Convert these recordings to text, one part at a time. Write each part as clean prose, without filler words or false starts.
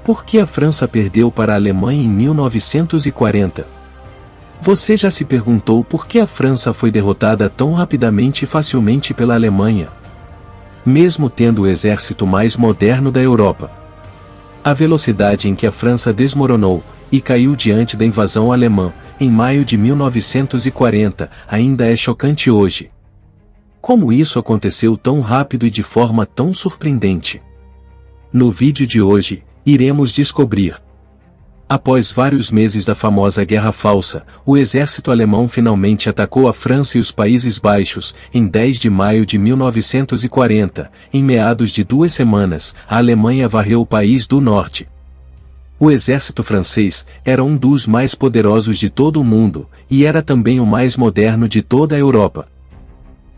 Por que a França perdeu para a Alemanha em 1940? Você já se perguntou por que a França foi derrotada tão rapidamente e facilmente pela Alemanha? Mesmo tendo o exército mais moderno da Europa. A velocidade em que a França desmoronou e caiu diante da invasão alemã, em maio de 1940, ainda é chocante hoje. Como isso aconteceu tão rápido e de forma tão surpreendente? No vídeo de hoje, iremos descobrir. Após vários meses da famosa Guerra Falsa, o exército alemão finalmente atacou a França e os Países Baixos, em 10 de maio de 1940, em meados de 2 semanas, a Alemanha varreu o país do norte. O exército francês era um dos mais poderosos de todo o mundo, e era também o mais moderno de toda a Europa.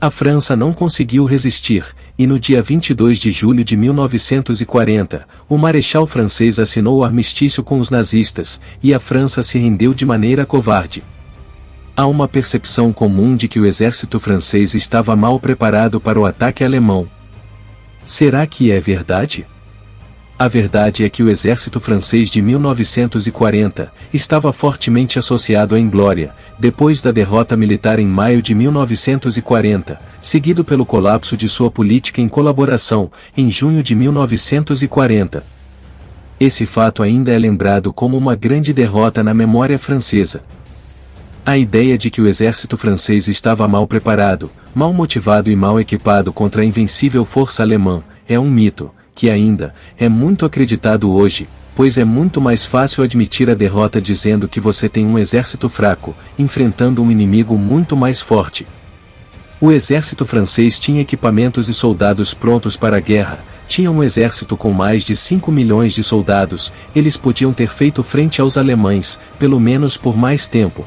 A França não conseguiu resistir, e no dia 22 de julho de 1940, o marechal francês assinou o armistício com os nazistas, e a França se rendeu de maneira covarde. Há uma percepção comum de que o exército francês estava mal preparado para o ataque alemão. Será que é verdade? A verdade é que o exército francês de 1940 estava fortemente associado à inglória, depois da derrota militar em maio de 1940, seguido pelo colapso de sua política em colaboração, em junho de 1940. Esse fato ainda é lembrado como uma grande derrota na memória francesa. A ideia de que o exército francês estava mal preparado, mal motivado e mal equipado contra a invencível força alemã, é um mito, que ainda é muito acreditado hoje, pois é muito mais fácil admitir a derrota dizendo que você tem um exército fraco, enfrentando um inimigo muito mais forte. O exército francês tinha equipamentos e soldados prontos para a guerra, tinha um exército com mais de 5 milhões de soldados, eles podiam ter feito frente aos alemães, pelo menos por mais tempo.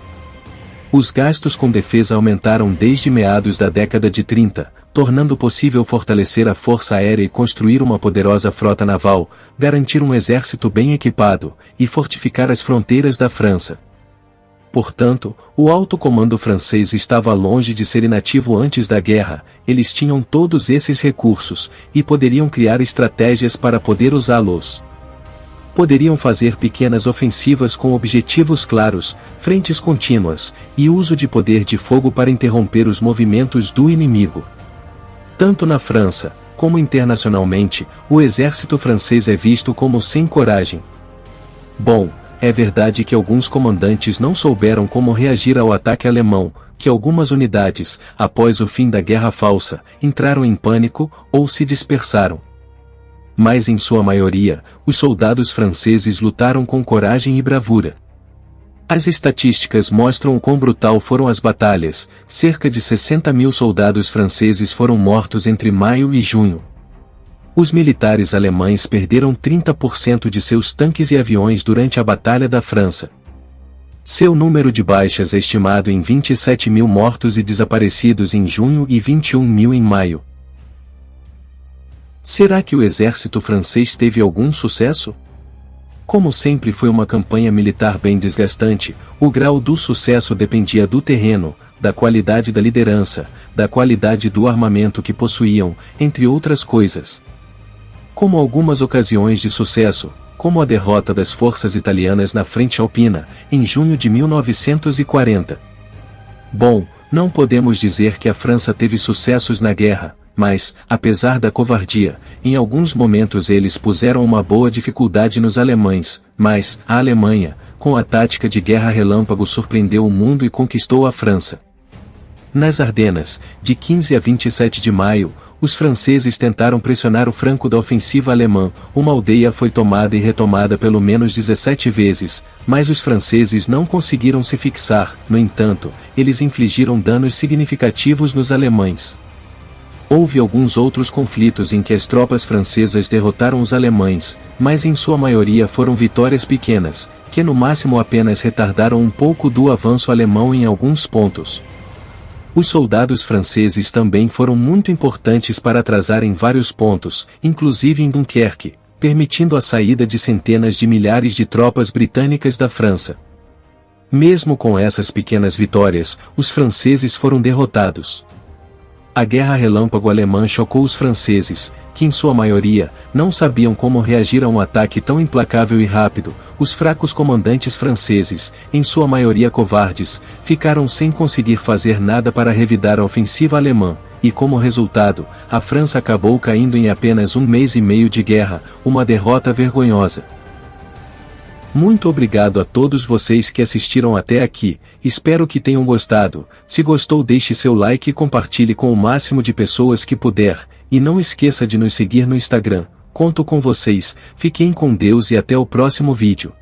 Os gastos com defesa aumentaram desde meados da década de 30, tornando possível fortalecer a força aérea e construir uma poderosa frota naval, garantir um exército bem equipado, e fortificar as fronteiras da França. Portanto, o alto comando francês estava longe de ser inativo antes da guerra, eles tinham todos esses recursos, e poderiam criar estratégias para poder usá-los. Poderiam fazer pequenas ofensivas com objetivos claros, frentes contínuas, e uso de poder de fogo para interromper os movimentos do inimigo. Tanto na França, como internacionalmente, o exército francês é visto como sem coragem. Bom, é verdade que alguns comandantes não souberam como reagir ao ataque alemão, que algumas unidades, após o fim da Guerra Falsa, entraram em pânico ou se dispersaram. Mas em sua maioria, os soldados franceses lutaram com coragem e bravura. As estatísticas mostram o quão brutal foram as batalhas, cerca de 60 mil soldados franceses foram mortos entre maio e junho. Os militares alemães perderam 30% de seus tanques e aviões durante a Batalha da França. Seu número de baixas é estimado em 27 mil mortos e desaparecidos em junho e 21 mil em maio. Será que o exército francês teve algum sucesso? Como sempre foi uma campanha militar bem desgastante, o grau do sucesso dependia do terreno, da qualidade da liderança, da qualidade do armamento que possuíam, entre outras coisas. Como algumas ocasiões de sucesso, como a derrota das forças italianas na Frente Alpina, em junho de 1940. Bom, não podemos dizer que a França teve sucessos na guerra, mas, apesar da covardia, em alguns momentos eles puseram uma boa dificuldade nos alemães, mas, a Alemanha, com a tática de guerra relâmpago surpreendeu o mundo e conquistou a França. Nas Ardenas, de 15 a 27 de maio, os franceses tentaram pressionar o flanco da ofensiva alemã, uma aldeia foi tomada e retomada pelo menos 17 vezes, mas os franceses não conseguiram se fixar, no entanto, eles infligiram danos significativos nos alemães. Houve alguns outros conflitos em que as tropas francesas derrotaram os alemães, mas em sua maioria foram vitórias pequenas, que no máximo apenas retardaram um pouco do avanço alemão em alguns pontos. Os soldados franceses também foram muito importantes para atrasar em vários pontos, inclusive em Dunkerque, permitindo a saída de centenas de milhares de tropas britânicas da França. Mesmo com essas pequenas vitórias, os franceses foram derrotados. A Guerra Relâmpago Alemã chocou os franceses, que em sua maioria, não sabiam como reagir a um ataque tão implacável e rápido. Os fracos comandantes franceses, em sua maioria covardes, ficaram sem conseguir fazer nada para revidar a ofensiva alemã, e como resultado, a França acabou caindo em apenas 1 mês e meio de guerra, uma derrota vergonhosa. Muito obrigado a todos vocês que assistiram até aqui, espero que tenham gostado. Se gostou, deixe seu like e compartilhe com o máximo de pessoas que puder, e não esqueça de nos seguir no Instagram. Conto com vocês, fiquem com Deus e até o próximo vídeo.